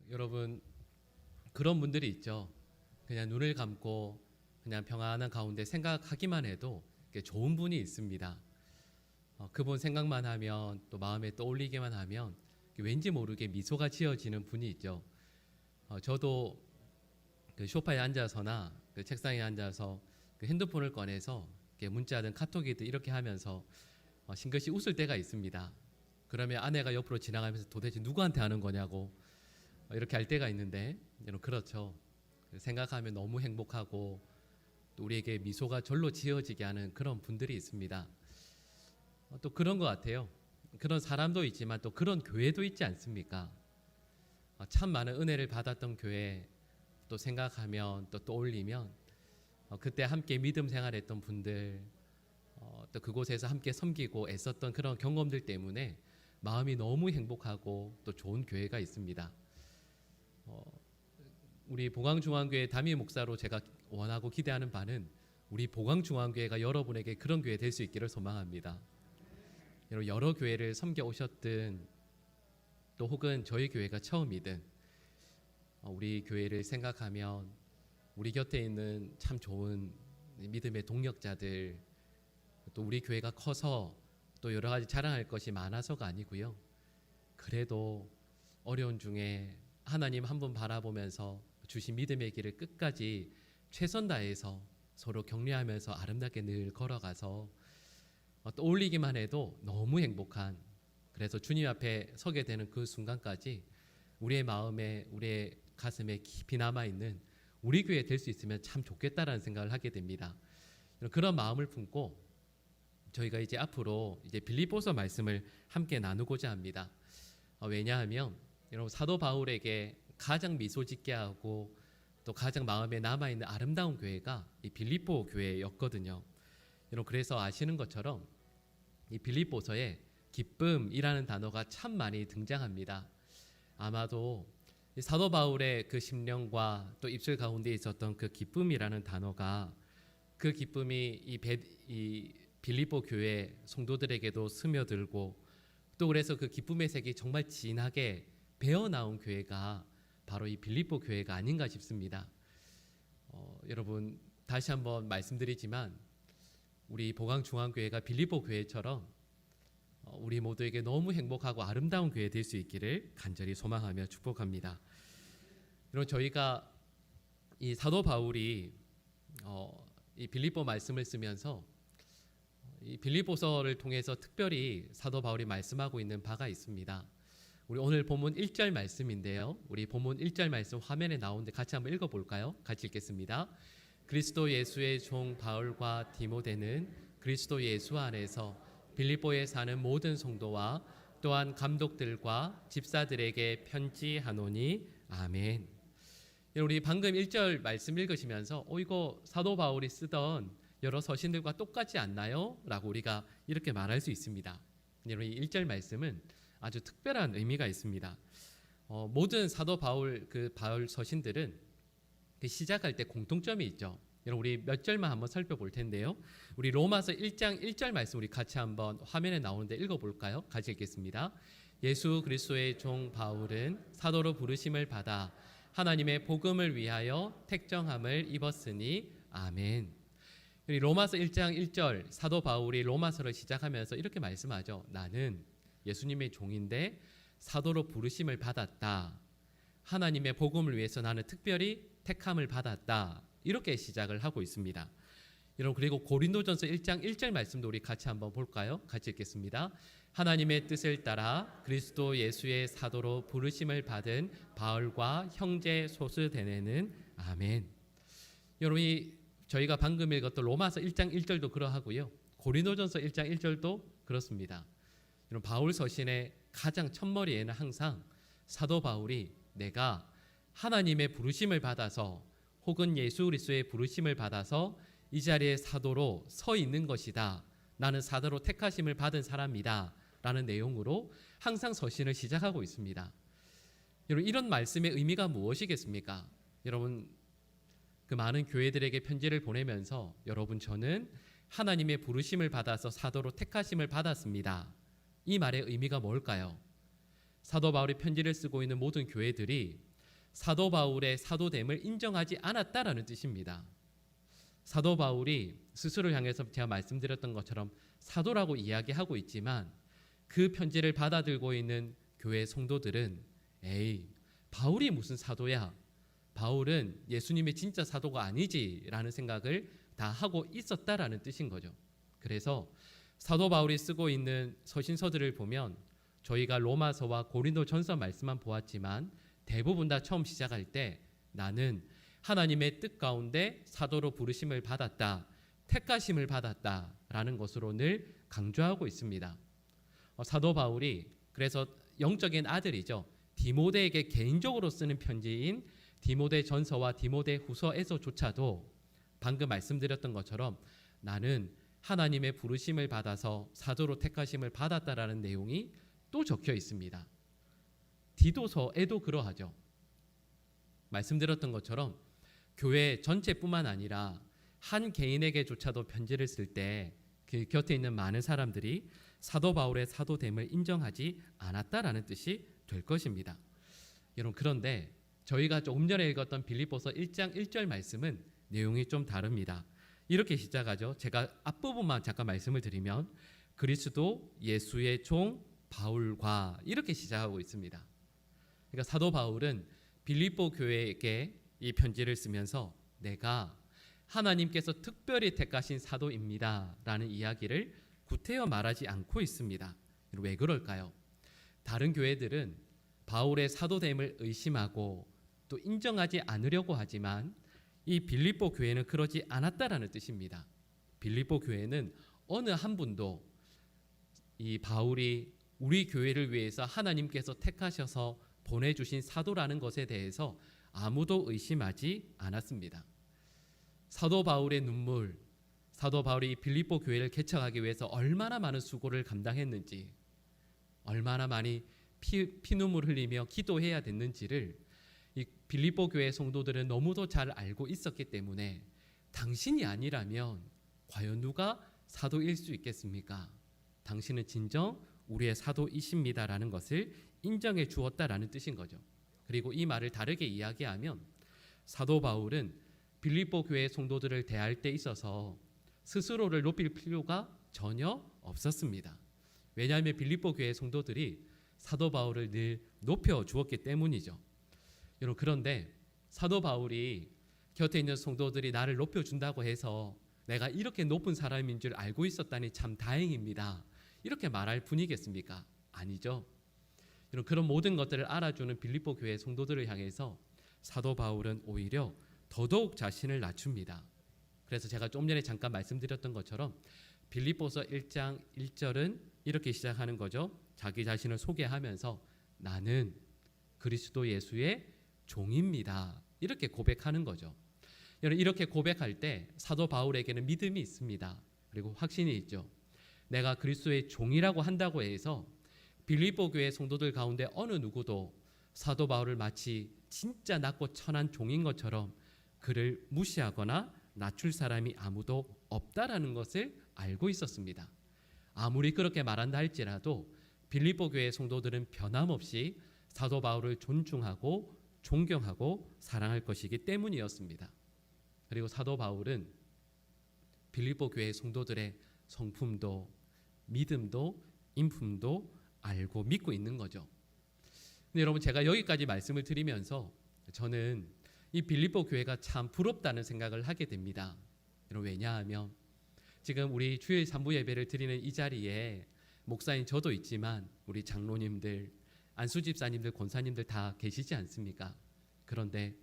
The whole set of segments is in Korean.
여러분, 그런 분들이 있죠. 그냥 눈을 감고 그냥 평안한 가운데 생각하기만 해도 좋은 분이 있습니다. 그분 생각만 하면, 또 마음에 떠올리기만 하면 왠지 모르게 미소가 지어지는 분이 있죠. 저도 그 소파에 앉아서나 그 책상에 앉아서 그 핸드폰을 꺼내서 문자든 카톡이든 이렇게 하면서 싱긋이 웃을 때가 있습니다. 그러면 아내가 옆으로 지나가면서 도대체 누구한테 하는 거냐고 이렇게 할 때가 있는데, 여러분, 그렇죠. 생각하면 너무 행복하고 또 우리에게 미소가 절로 지어지게 하는 그런 분들이 있습니다. 또 그런 것 같아요. 그런 사람도 있지만 또 그런 교회도 있지 않습니까? 참 많은 은혜를 받았던 교회 또 생각하면 또 떠올리면 그때 함께 믿음 생활했던 분들, 또 그곳에서 함께 섬기고 애썼던 그런 경험들 때문에 마음이 너무 행복하고 또 좋은 교회가 있습니다. 우리 보광중앙교회 담임 목사로 제가 원하고 기대하는 바는 우리 보광중앙교회가 여러분에게 그런 교회 될 수 있기를 소망합니다. 여러 교회를 섬겨 오셨든 또 혹은 저희 교회가 처음이든 우리 교회를 생각하면 우리 곁에 있는 참 좋은 믿음의 동력자들, 또 우리 교회가 커서 또 여러 가지 자랑할 것이 많아서가 아니고요. 그래도 어려운 중에 하나님 한 분 바라보면서 주신 믿음의 길을 끝까지 최선 다해서 서로 격려하면서 아름답게 늘 걸어가서 떠올리기만 해도 너무 행복한, 그래서 주님 앞에 서게 되는 그 순간까지 우리의 마음에, 우리의 가슴에 깊이 남아있는 우리 교회 될 수 있으면 참 좋겠다라는 생각을 하게 됩니다. 그런 마음을 품고 저희가 이제 앞으로 이제 빌립보서 말씀을 함께 나누고자 합니다. 왜냐하면 여러분, 사도 바울에게 가장 미소 짓게 하고 또 가장 마음에 남아있는 아름다운 교회가 이 빌립보 교회였거든요. 여러분, 그래서 아시는 것처럼 이 빌립보서에 기쁨이라는 단어가 참 많이 등장합니다. 아마도 사도 바울의 그 심령과 또 입술 가운데 있었던 그 기쁨이라는 단어가, 그 기쁨이 이 빌립보 교회 성도들에게도 스며들고 또 그래서 그 기쁨의 색이 정말 진하게 배어나온 교회가 바로 이 빌립보 교회가 아닌가 싶습니다. 여러분, 다시 한번 말씀드리지만 우리 보광중앙교회가 빌립보 교회처럼 우리 모두에게 너무 행복하고 아름다운 교회 될 수 있기를 간절히 소망하며 축복합니다. 여러분, 저희가 이 사도 바울이 이 빌립보 말씀을 쓰면서 이 빌립보서를 통해서 특별히 사도 바울이 말씀하고 있는 바가 있습니다. 우리 오늘 본문 1절 말씀인데요. 우리 본문 1절 말씀 화면에 나오는데 같이 한번 읽어볼까요? 같이 읽겠습니다. 그리스도 예수의 종 바울과 디모데는 그리스도 예수 안에서 빌립보에 사는 모든 성도와 또한 감독들과 집사들에게 편지하노니 아멘. 우리 방금 1절 말씀 읽으시면서 이거 사도 바울이 쓰던 여러 서신들과 똑같지 않나요? 라고 우리가 이렇게 말할 수 있습니다. 여러분, 이 1절 말씀은 아주 특별한 의미가 있습니다. 모든 사도 바울 바울 서신들은 시작할 때 공통점이 있죠. 여러분, 우리 몇 절만 한번 살펴볼 텐데요. 우리 로마서 1장 1절 말씀 우리 같이 한번 화면에 나오는데 읽어볼까요? 같이 읽겠습니다. 예수 그리스도의 종 바울은 사도로 부르심을 받아 하나님의 복음을 위하여 택정함을 입었으니 아멘. 우리 로마서 1장 1절 사도 바울이 로마서를 시작하면서 이렇게 말씀하죠. 나는 예수님의 종인데 사도로 부르심을 받았다. 하나님의 복음을 위해서 나는 특별히 택함을 받았다. 이렇게 시작을 하고 있습니다. 여러분, 그리고 고린도전서 1장 1절 말씀도 우리 같이 한번 볼까요? 같이 읽겠습니다. 하나님의 뜻을 따라 그리스도 예수의 사도로 부르심을 받은 바울과 형제 소스데네는 아멘. 여러분, 저희가 방금 읽었던 로마서 1장 1절도 그러하고요. 고린도전서 1장 1절도 그렇습니다. 여러분, 바울 서신의 가장 첫머리에는 항상 사도 바울이 내가 하나님의 부르심을 받아서 혹은 예수 그리스도의 부르심을 받아서 이 자리에 사도로 서 있는 것이다. 나는 사도로 택하심을 받은 사람이다. 라는 내용으로 항상 서신을 시작하고 있습니다. 여러분, 이런 말씀의 의미가 무엇이겠습니까? 여러분, 그 많은 교회들에게 편지를 보내면서 여러분, 저는 하나님의 부르심을 받아서 사도로 택하심을 받았습니다. 이 말의 의미가 뭘까요? 사도 바울이 편지를 쓰고 있는 모든 교회들이 사도 바울의 사도됨을 인정하지 않았다라는 뜻입니다. 사도 바울이 스스로를 향해서 제가 말씀드렸던 것처럼 사도라고 이야기하고 있지만 그 편지를 받아들고 있는 교회 성도들은 에이, 바울이 무슨 사도야? 바울은 예수님의 진짜 사도가 아니지라는 생각을 다 하고 있었다라는 뜻인 거죠. 그래서 사도 바울이 쓰고 있는 서신서들을 보면 저희가 로마서와 고린도전서 말씀만 보았지만 대부분 다 처음 시작할 때 나는 하나님의 뜻 가운데 사도로 부르심을 받았다, 택하심을 받았다라는 것으로 늘 강조하고 있습니다. 사도 바울이 그래서 영적인 아들이죠. 디모데에게 개인적으로 쓰는 편지인 디모데 전서와 디모데 후서에서조차도 방금 말씀드렸던 것처럼 나는 하나님의 부르심을 받아서 사도로 택하심을 받았다라는 내용이 또 적혀 있습니다. 디도서에도 그러하죠. 말씀드렸던 것처럼 교회 전체뿐만 아니라 한 개인에게조차도 편지를 쓸 때 그 곁에 있는 많은 사람들이 사도 바울의 사도됨을 인정하지 않았다라는 뜻이 될 것입니다. 여러분, 그런데 저희가 조금 전에 읽었던 빌립보서 1장 1절 말씀은 내용이 좀 다릅니다. 이렇게 시작하죠. 제가 앞부분만 잠깐 말씀을 드리면 그리스도 예수의 종 바울과 이렇게 시작하고 있습니다. 그러니까 사도 바울은 빌립보 교회에게 이 편지를 쓰면서 내가 하나님께서 특별히 택하신 사도입니다 라는 이야기를 구태여 말하지 않고 있습니다. 왜 그럴까요? 다른 교회들은 바울의 사도됨을 의심하고 또 인정하지 않으려고 하지만 이 빌립보 교회는 그러지 않았다라는 뜻입니다. 빌립보 교회는 어느 한 분도 이 바울이 우리 교회를 위해서 하나님께서 택하셔서 보내주신 사도라는 것에 대해서 아무도 의심하지 않았습니다. 사도 바울의 눈물, 사도 바울이 빌립보 교회를 개척하기 위해서 얼마나 많은 수고를 감당했는지, 얼마나 많이 피눈물 흘리며 기도해야 됐는지를 이 빌립보 교회 성도들은 너무도 잘 알고 있었기 때문에 당신이 아니라면 과연 누가 사도일 수 있겠습니까? 당신은 진정 우리의 사도이십니다라는 것을 인정해 주었다라는 뜻인 거죠. 그리고 이 말을 다르게 이야기하면 사도 바울은 빌립보 교회 성도들을 대할 때 있어서 스스로를 높일 필요가 전혀 없었습니다. 왜냐하면 빌립보 교회 성도들이 사도 바울을 늘 높여 주었기 때문이죠. 여러분, 그런데 사도 바울이 곁에 있는 성도들이 나를 높여준다고 해서 내가 이렇게 높은 사람인 줄 알고 있었다니 참 다행입니다, 이렇게 말할 분이겠습니까? 아니죠. 여러분, 그런 모든 것들을 알아주는 빌립보 교회 성도들을 향해서 사도 바울은 오히려 더더욱 자신을 낮춥니다. 그래서 제가 좀 전에 잠깐 말씀드렸던 것처럼 빌립보서 1장 1절은 이렇게 시작하는 거죠. 자기 자신을 소개하면서 나는 그리스도 예수의 종입니다, 이렇게 고백하는 거죠. 여러분, 이렇게 고백할 때 사도 바울에게는 믿음이 있습니다. 그리고 확신이 있죠. 내가 그리스도의 종이라고 한다고 해서 빌립보 교회 성도들 가운데 어느 누구도 사도 바울을 마치 진짜 낮고 천한 종인 것처럼 그를 무시하거나 낮출 사람이 아무도 없다라는 것을 알고 있었습니다. 아무리 그렇게 말한다 할지라도 빌립보 교회 성도들은 변함없이 사도 바울을 존중하고 존경하고 사랑할 것이기 때문이었습니다. 그리고 사도 바울은 빌립보 교회 성도들의 성품도 믿음도 인품도 알고 믿고 있는 거죠. 근데 여러분, 제가 여기까지 말씀을 드리면서 저는 이 빌립보 교회가 참 부럽다는 생각을 하게 됩니다. 여러분, 왜냐하면 지금 우리 주일 3부 예배를 드리는 이 자리에 목사인 저도 있지만 우리 장로님들, 안수 집사님들, 권사님들 다 계시지 않습니까? 그런데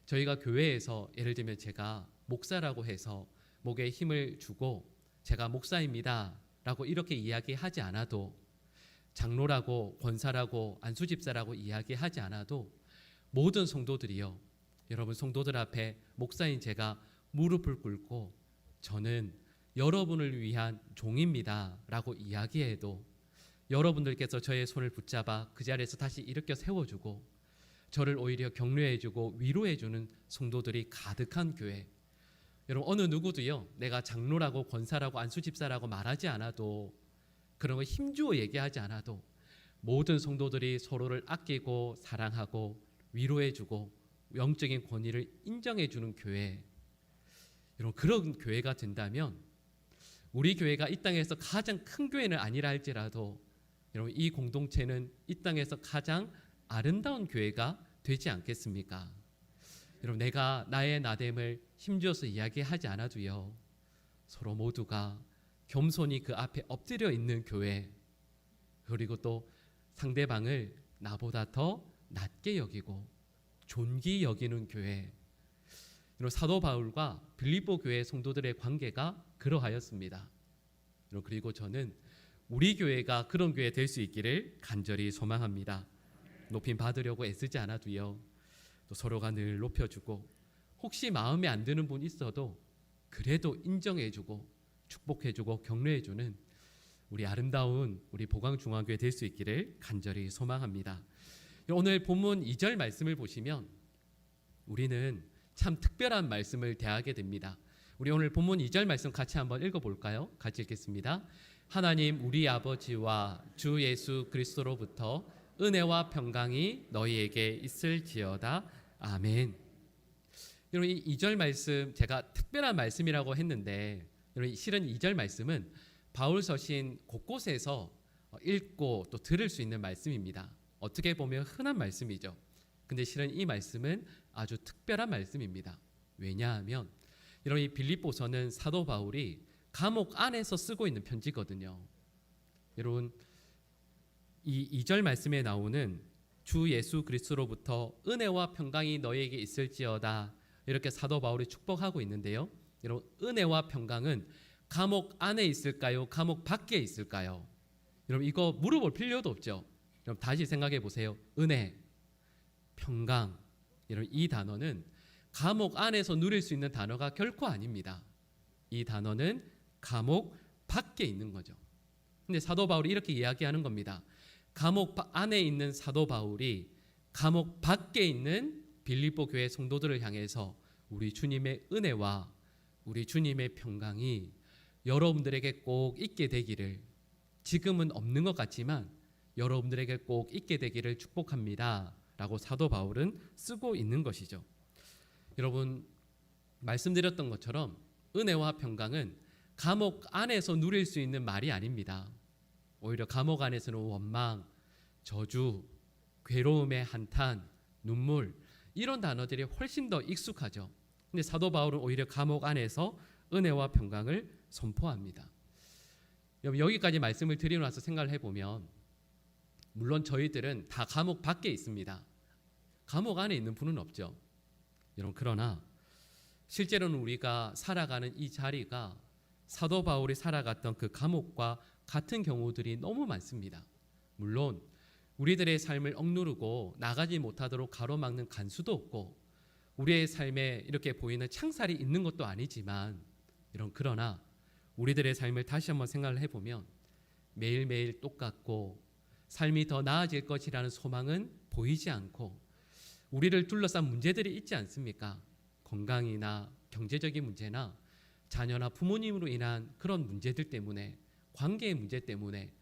저희가 교회에서 예를 들면 제가 목사라고 해서 목에 힘을 주고 제가 목사입니다 라고 이렇게 이야기하지 않아도, 장로라고 권사라고 안수 집사라고 이야기하지 않아도 모든 성도들이요, 여러분 성도들 앞에 목사인 제가 무릎을 꿇고 저는 여러분을 위한 종입니다 라고 이야기해도 여러분들께서 저의 손을 붙잡아 그 자리에서 다시 일으켜 세워주고 저를 오히려 격려해주고 위로해주는 성도들이 가득한 교회. 여러분, 어느 누구도요, 내가 장로라고 권사라고 안수집사라고 말하지 않아도, 그런 거 힘주어 얘기하지 않아도 모든 성도들이 서로를 아끼고 사랑하고 위로해주고 영적인 권위를 인정해 주는 교회, 여러분 그런 교회가 된다면 우리 교회가 이 땅에서 가장 큰 교회는 아니라 할지라도 여러분 이 공동체는 이 땅에서 가장 아름다운 교회가 되지 않겠습니까? 여러분 내가 나의 나됨을 힘주어서 이야기하지 않아도요, 서로 모두가 겸손히 그 앞에 엎드려 있는 교회, 그리고 또 상대방을 나보다 더 낮게 여기고 존귀 여기는 교회. 사도 바울과 빌립보 교회 성도들의 관계가 그러하였습니다. 그리고 저는 우리 교회가 그런 교회 될 수 있기를 간절히 소망합니다. 높임 받으려고 애쓰지 않아도요, 또 서로가 늘 높여주고 혹시 마음에 안 드는 분 있어도 그래도 인정해주고 축복해주고 격려해주는 우리 아름다운 우리 보광중앙교회 될 수 있기를 간절히 소망합니다. 오늘 본문 2절 말씀을 보시면 우리는 참 특별한 말씀을 대하게 됩니다. 우리 오늘 본문 2절 말씀 같이 한번 읽어볼까요? 같이 읽겠습니다. 하나님 우리 아버지와 주 예수 그리스도로부터 은혜와 평강이 너희에게 있을지어다. 아멘. 여러분 이 2절 말씀 제가 특별한 말씀이라고 했는데, 여러분 실은 2절 말씀은 바울 서신 곳곳에서 읽고 또 들을 수 있는 말씀입니다. 어떻게 보면 흔한 말씀이죠. 근데 실은 이 말씀은 아주 특별한 말씀입니다. 왜냐하면 여러분 이 빌립보서는 사도 바울이 감옥 안에서 쓰고 있는 편지거든요. 여러분 이 2절 말씀에 나오는 주 예수 그리스도로부터 은혜와 평강이 너희에게 있을지어다, 이렇게 사도 바울이 축복하고 있는데요. 여러분 은혜와 평강은 감옥 안에 있을까요? 감옥 밖에 있을까요? 여러분 이거 물어볼 필요도 없죠. 여러분 다시 생각해 보세요. 은혜, 평강, 여러분 이 단어는 감옥 안에서 누릴 수 있는 단어가 결코 아닙니다. 이 단어는 감옥 밖에 있는 거죠. 근데 사도 바울이 이렇게 이야기하는 겁니다. 감옥 안에 있는 사도 바울이 감옥 밖에 있는 빌립보 교회 성도들을 향해서 우리 주님의 은혜와 우리 주님의 평강이 여러분들에게 꼭 있게 되기를, 지금은 없는 것 같지만 여러분들에게 꼭 있게 되기를 축복합니다 라고 사도 바울은 쓰고 있는 것이죠. 여러분 말씀드렸던 것처럼 은혜와 평강은 감옥 안에서 누릴 수 있는 말이 아닙니다. 오히려 감옥 안에서는 원망, 저주, 괴로움의 한탄, 눈물, 이런 단어들이 훨씬 더 익숙하죠. 근데 사도 바울은 오히려 감옥 안에서 은혜와 평강을 선포합니다. 여기까지 말씀을 드리고 나서 생각을 해보면 물론 저희들은 다 감옥 밖에 있습니다. 감옥 안에 있는 분은 없죠. 여러분 그러나 실제로는 우리가 살아가는 이 자리가 사도 바울이 살아갔던 그 감옥과 같은 경우들이 너무 많습니다. 물론 우리들의 삶을 억누르고 나가지 못하도록 가로막는 간수도 없고 우리의 삶에 이렇게 보이는 창살이 있는 것도 아니지만, 그러나 우리들의 삶을 다시 한번 생각을 해보면 매일매일 똑같고 삶이 더 나아질 것이라는 소망은 보이지 않고 우리를 둘러싼 문제들이 있지 않습니까? 건강이나 경제적인 문제나 자녀나 부모님으로 인한 그런 문제들 때문에, 관계의 문제 때문에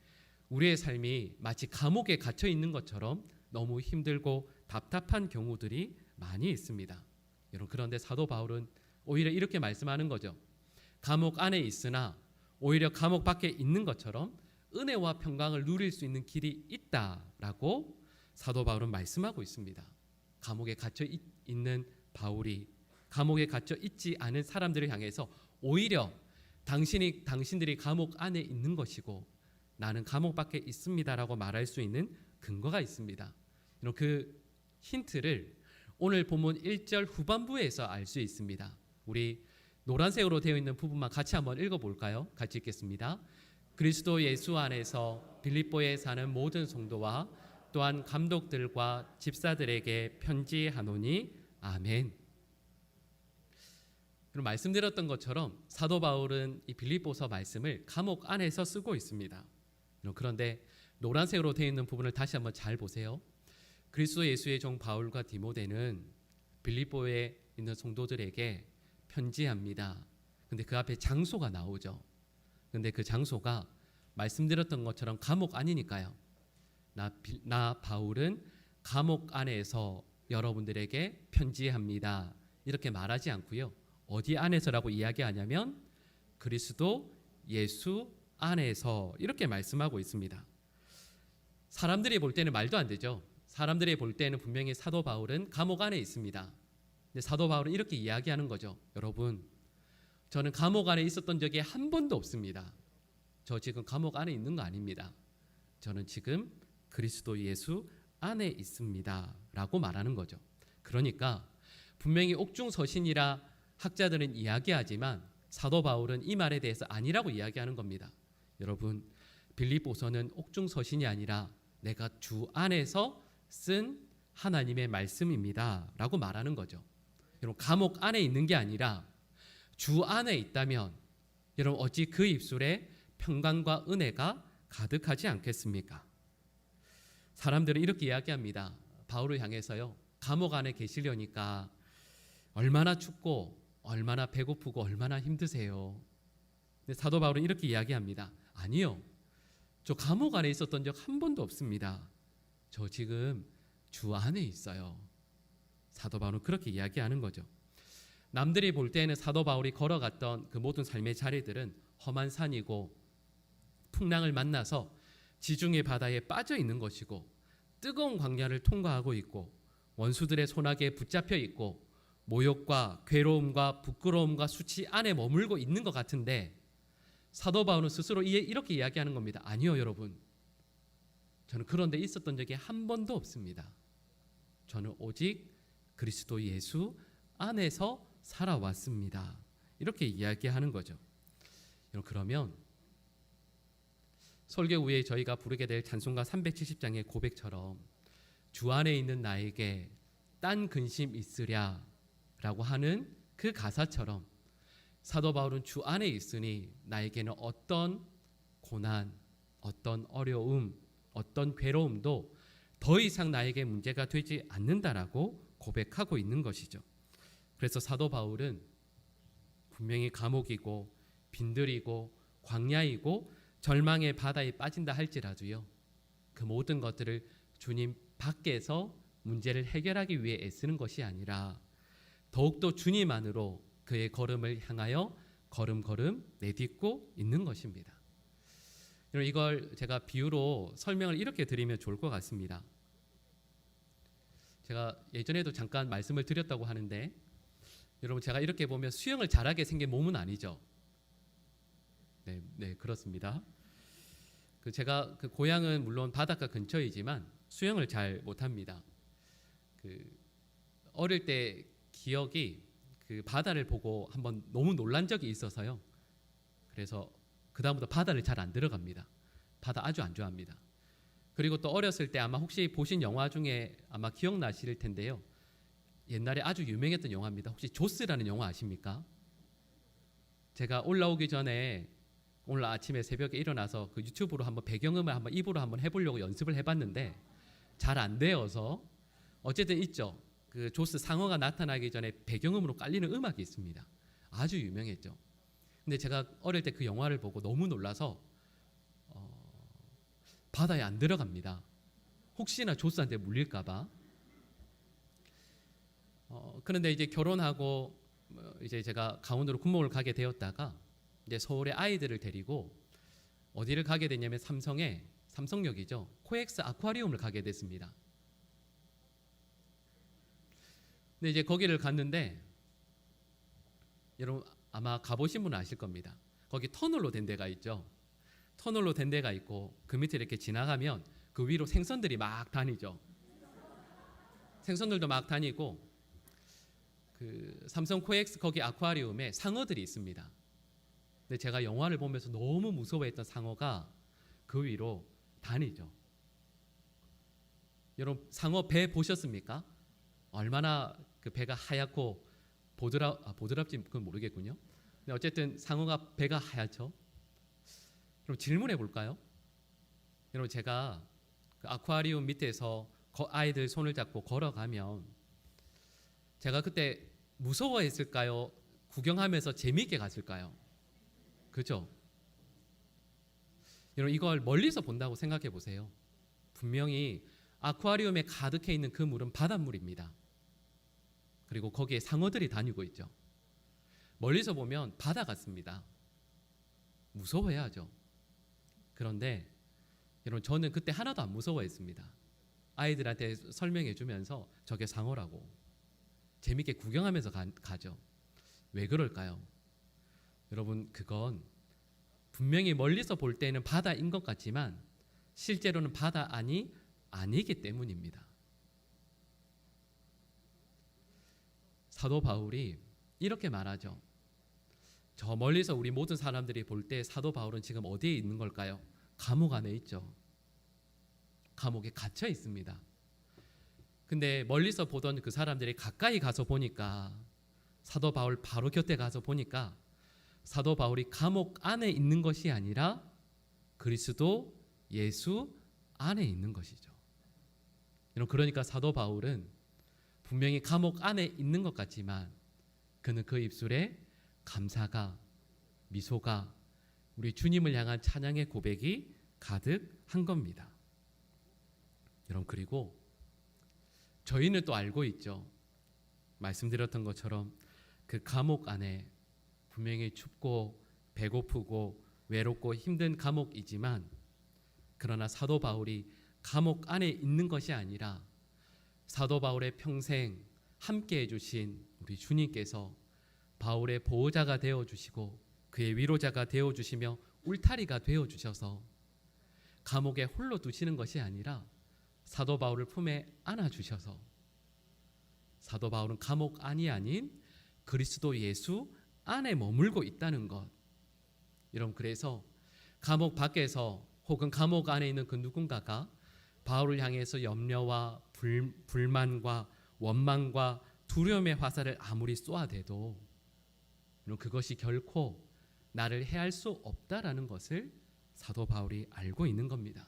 우리의 삶이 마치 감옥에 갇혀 있는 것처럼 너무 힘들고 답답한 경우들이 많이 있습니다. 여러분 그런데 사도 바울은 오히려 이렇게 말씀하는 거죠. 감옥 안에 있으나 오히려 감옥 밖에 있는 것처럼 은혜와 평강을 누릴 수 있는 길이 있다라고 사도 바울은 말씀하고 있습니다. 감옥에 갇혀 있는 바울이 감옥에 갇혀 있지 않은 사람들을 향해서 오히려 당신들이 감옥 안에 있는 것이고 나는 감옥 밖에 있습니다라고 말할 수 있는 근거가 있습니다. 그 힌트를 오늘 본문 1절 후반부에서 알 수 있습니다. 우리 노란색으로 되어 있는 부분만 같이 한번 읽어볼까요? 같이 읽겠습니다. 그리스도 예수 안에서 빌립보에 사는 모든 성도와 또한 감독들과 집사들에게 편지하노니 아멘. 그럼 말씀드렸던 것처럼 사도 바울은 이 빌립보서 말씀을 감옥 안에서 쓰고 있습니다. 그런데 노란색으로 되어 있는 부분을 다시 한번 잘 보세요. 그리스도 예수의 종 바울과 디모데는 빌립보에 있는 성도들에게 편지합니다. 근데 그 앞에 장소가 나오죠. 근데 그 장소가 말씀드렸던 것처럼 감옥 아니니까요. 나 바울은 감옥 안에서 여러분들에게 편지합니다. 이렇게 말하지 않고요. 어디 안에서라고 이야기하냐면 그리스도 예수 안에서 이렇게 말씀하고 있습니다. 사람들이 볼 때는 말도 안 되죠. 사람들이 볼 때는 분명히 사도 바울은 감옥 안에 있습니다. 근데 사도 바울은 이렇게 이야기하는 거죠. 여러분, 저는 감옥 안에 있었던 적이 한 번도 없습니다. 저 지금 감옥 안에 있는 거 아닙니다. 저는 지금 그리스도 예수 안에 있습니다. 라고 말하는 거죠. 그러니까 분명히 옥중서신이라 학자들은 이야기하지만 사도 바울은 이 말에 대해서 아니라고 이야기하는 겁니다. 여러분, 빌립보서는 옥중서신이 아니라 내가 주 안에서 쓴 하나님의 말씀입니다. 라고 말하는 거죠. 여러분, 감옥 안에 있는 게 아니라 주 안에 있다면 여러분 어찌 그 입술에 평강과 은혜가 가득하지 않겠습니까? 사람들은 이렇게 이야기합니다. 바울을 향해서요. 감옥 안에 계시려니까 얼마나 춥고 얼마나 배고프고 얼마나 힘드세요. 근데 사도 바울은 이렇게 이야기합니다. 아니요. 저 감옥 안에 있었던 적 한 번도 없습니다. 저 지금 주 안에 있어요. 사도 바울은 그렇게 이야기하는 거죠. 남들이 볼 때에는 사도 바울이 걸어갔던 그 모든 삶의 자리들은 험한 산이고 풍랑을 만나서 지중해 바다에 빠져 있는 것이고 뜨거운 광야를 통과하고 있고 원수들의 손아귀에 붙잡혀 있고 모욕과 괴로움과 부끄러움과 수치 안에 머물고 있는 것 같은데 사도 바울은 스스로 이렇게 이야기하는 겁니다. 아니요, 여러분. 저는 그런 데 있었던 적이 한 번도 없습니다. 저는 오직 그리스도 예수 안에서 살아왔습니다. 이렇게 이야기하는 거죠. 그러면 설교 후에 저희가 부르게 될 찬송가 370장의 고백처럼 주 안에 있는 나에게 딴 근심 있으랴 라고 하는 그 가사처럼 사도 바울은 주 안에 있으니 나에게는 어떤 고난, 어떤 어려움, 어떤 괴로움도 더 이상 나에게 문제가 되지 않는다라고 고백하고 있는 것이죠. 그래서 사도 바울은 분명히 감옥이고 빈들이고 광야이고 절망의 바다에 빠진다 할지라도요, 그 모든 것들을 주님 밖에서 문제를 해결하기 위해 애쓰는 것이 아니라 더욱더 주님 안으로 그의 걸음을 향하여 걸음걸음 내딛고 있는 것입니다. 이걸 제가 비유로 설명을 이렇게 드리면 좋을 것 같습니다. 제가 예전에도 잠깐 말씀을 드렸다고 하는데 여러분, 제가 이렇게 보면 수영을 잘하게 생긴 몸은 아니죠. 네, 그렇습니다. 제가 그 고향은 물론 바닷가 근처이지만 수영을 잘 못합니다. 어릴 때 기억이 그 바다를 보고 한번 너무 놀란 적이 있어서요. 그래서 그 다음부터 바다를 잘 안 들어갑니다. 바다 아주 안 좋아합니다. 그리고 또 어렸을 때 아마 혹시 보신 영화 중에 아마 기억나실 텐데요. 옛날에 아주 유명했던 영화입니다. 혹시 조스라는 영화 아십니까? 제가 올라오기 전에 오늘 아침에 새벽에 일어나서 그 유튜브로 한번 배경음을 한번 입으로 한번 해보려고 연습을 해봤는데 잘 안 되어서 어쨌든 있죠. 그 조스 상어가 나타나기 전에 배경음으로 깔리는 음악이 있습니다. 아주 유명했죠. 근데 제가 어릴 때 그 영화를 보고 너무 놀라서 바다에 안 들어갑니다. 혹시나 조스한테 물릴까봐. 그런데 이제 결혼하고 이제 제가 강원도로 군목을 가게 되었다가 이제 서울에 아이들을 데리고 어디를 가게 됐냐면 삼성역이죠. 코엑스 아쿠아리움을 가게 됐습니다. 근데 이제 거기를 갔는데 여러분 아마 가보신 분은 아실 겁니다. 거기 터널로 된 데가 있죠. 터널로 된 데가 있고 그 밑에 이렇게 지나가면 그 위로 생선들이 막 다니죠. 생선들도 막 다니고 그 삼성 코엑스 거기 아쿠아리움에 상어들이 있습니다. 근데 제가 영화를 보면서 너무 무서워했던 상어가 그 위로 다니죠. 여러분 상어 배 보셨습니까? 얼마나 그 배가 하얗고 보드랍지 그건 모르겠군요. 근데 어쨌든 상어가 배가 하얗죠. 그럼 질문해 볼까요? 여러분 제가 그 아쿠아리움 밑에서 아이들 손을 잡고 걸어가면 제가 그때 무서워했을까요? 구경하면서 재미있게 갔을까요? 그죠? 여러분 이걸 멀리서 본다고 생각해 보세요. 분명히 아쿠아리움에 가득해 있는 그 물은 바닷물입니다. 그리고 거기에 상어들이 다니고 있죠. 멀리서 보면 바다 같습니다. 무서워해야죠. 그런데 여러분, 저는 그때 하나도 안 무서워했습니다. 아이들한테 설명해 주면서 저게 상어라고 재밌게 구경하면서 가죠. 왜 그럴까요? 여러분, 그건 분명히 멀리서 볼 때는 바다인 것 같지만 실제로는 바다 아니기 때문입니다. 사도 바울이 이렇게 말하죠. 저 멀리서 우리 모든 사람들이 볼 때 사도 바울은 지금 어디에 있는 걸까요? 감옥 안에 있죠. 감옥에 갇혀 있습니다. 근데 멀리서 보던 그 사람들이 가까이 가서 보니까, 사도 바울 바로 곁에 가서 보니까 사도 바울이 감옥 안에 있는 것이 아니라 그리스도 예수 안에 있는 것이죠. 그러니까 사도 바울은 분명히 감옥 안에 있는 것 같지만 그는 그 입술에 감사가, 미소가, 우리 주님을 향한 찬양의 고백이 가득한 겁니다. 여러분, 그리고 저희는 또 알고 있죠. 말씀드렸던 것처럼 그 감옥 안에 분명히 춥고 배고프고 외롭고 힘든 감옥이지만, 그러나 사도 바울이 감옥 안에 있는 것이 아니라 사도 바울의 평생 함께 해주신 우리 주님께서 바울의 보호자가 되어주시고 그의 위로자가 되어주시며 울타리가 되어주셔서 감옥에 홀로 두시는 것이 아니라 사도 바울을 품에 안아주셔서, 사도 바울은 감옥 안이 아닌 그리스도 예수 안에 머물고 있다는 것. 여러분, 그래서 감옥 밖에서 혹은 감옥 안에 있는 그 누군가가 바울을 향해서 염려와 불만과 원망과 두려움의 화살을 아무리 쏘아대도 그것이 결코 나를 해할 수 없다라는 것을 사도 바울이 알고 있는 겁니다.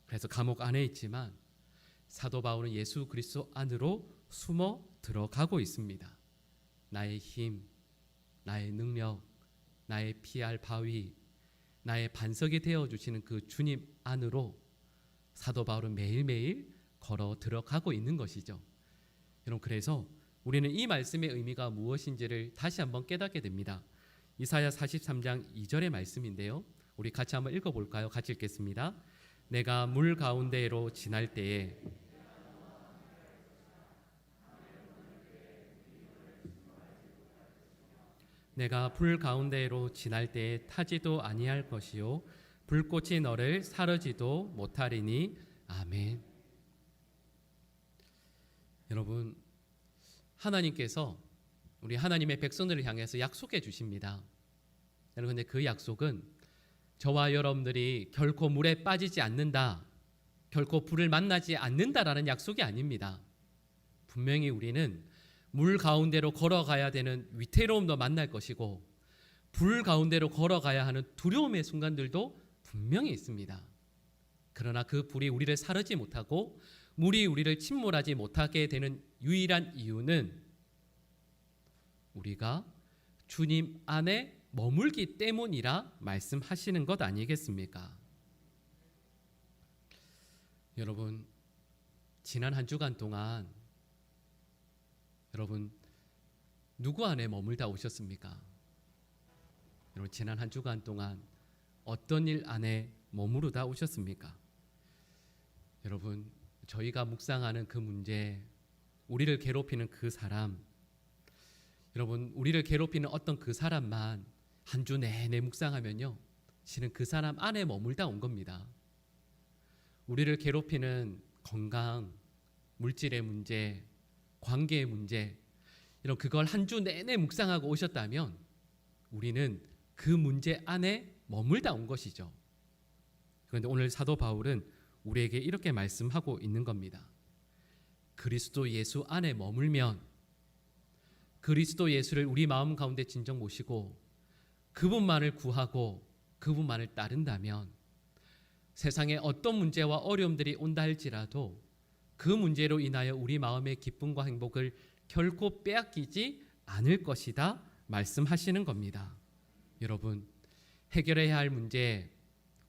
그래서 감옥 안에 있지만 사도 바울은 예수 그리스도 안으로 숨어 들어가고 있습니다. 나의 힘, 나의 능력, 나의 피할 바위, 나의 반석이 되어주시는 그 주님 안으로 사도 바울은 매일매일 걸어 들어가고 있는 것이죠. 여러분, 그래서 우리는 이 말씀의 의미가 무엇인지를 다시 한번 깨닫게 됩니다. 이사야 43장 2절의 말씀인데요, 우리 같이 한번 읽어볼까요? 같이 읽겠습니다. 내가 물 가운데로 지날 때에 내가 불 가운데로 지날 때에 타지도 아니할 것이요 불꽃이 너를 사르지도 못하리니. 아멘. 여러분, 하나님께서 우리 하나님의 백성들을 향해서 약속해 주십니다. 여러분, 근데 그 약속은 저와 여러분들이 결코 물에 빠지지 않는다, 결코 불을 만나지 않는다라는 약속이 아닙니다. 분명히 우리는 물 가운데로 걸어가야 되는 위태로움도 만날 것이고 불 가운데로 걸어가야 하는 두려움의 순간들도 분명히 있습니다. 그러나 그 불이 우리를 사르지 못하고 물이 우리를 침몰하지 못하게 되는 유일한 이유는 우리가 주님 안에 머물기 때문이라 말씀하시는 것 아니겠습니까? 여러분, 지난 한 주간 동안 여러분 누구 안에 머물다 오셨습니까? 여러분, 지난 한 주간 동안 어떤 일 안에 머무르다 오셨습니까? 여러분, 저희가 묵상하는 그 문제, 우리를 괴롭히는 그 사람, 여러분, 우리를 괴롭히는 어떤 그 사람만 한 주 내내 묵상하면요, 실은 그 사람 안에 머물다 온 겁니다. 우리를 괴롭히는 건강, 물질의 문제, 관계의 문제, 이런 그걸 한 주 내내 묵상하고 오셨다면 우리는 그 문제 안에 머물다 온 것이죠. 그런데 오늘 사도 바울은 우리에게 이렇게 말씀하고 있는 겁니다. 그리스도 예수 안에 머물면, 그리스도 예수를 우리 마음 가운데 진정 모시고 그분만을 구하고 그분만을 따른다면 세상에 어떤 문제와 어려움들이 온다 할지라도 그 문제로 인하여 우리 마음의 기쁨과 행복을 결코 빼앗기지 않을 것이다 말씀하시는 겁니다. 여러분, 해결해야 할 문제,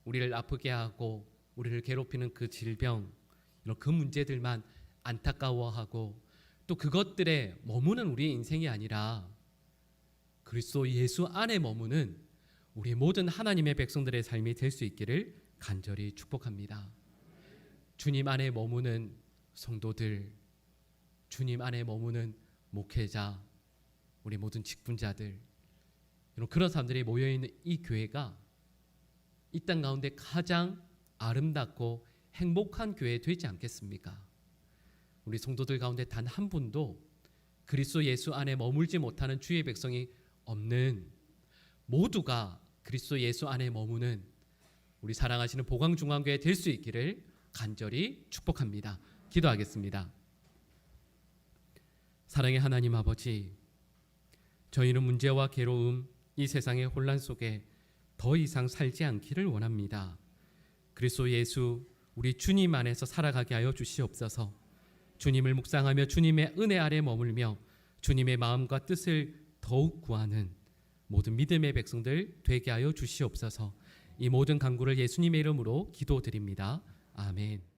우리를 아프게 하고 우리를 괴롭히는 그 질병, 이런 그 문제들만 안타까워하고 또 그것들에 머무는 우리의 인생이 아니라 그리스도 예수 안에 머무는 우리 모든 하나님의 백성들의 삶이 될 수 있기를 간절히 축복합니다. 주님 안에 머무는 성도들, 주님 안에 머무는 목회자, 우리 모든 직분자들, 그런 사람들이 모여있는 이 교회가 이 땅 가운데 가장 아름답고 행복한 교회 되지 않겠습니까? 우리 성도들 가운데 단 한 분도 그리스도 예수 안에 머물지 못하는 주의 백성이 없는, 모두가 그리스도 예수 안에 머무는 우리 사랑하시는 보광중앙교회 될 수 있기를 간절히 축복합니다. 기도하겠습니다. 사랑의 하나님 아버지, 저희는 문제와 괴로움, 이 세상의 혼란 속에 더 이상 살지 않기를 원합니다. 그리스도 예수 우리 주님 안에서 살아가게 하여 주시옵소서. 주님을 묵상하며 주님의 은혜 아래 머물며 주님의 마음과 뜻을 더욱 구하는 모든 믿음의 백성들 되게 하여 주시옵소서. 이 모든 간구를 예수님의 이름으로 기도드립니다. 아멘.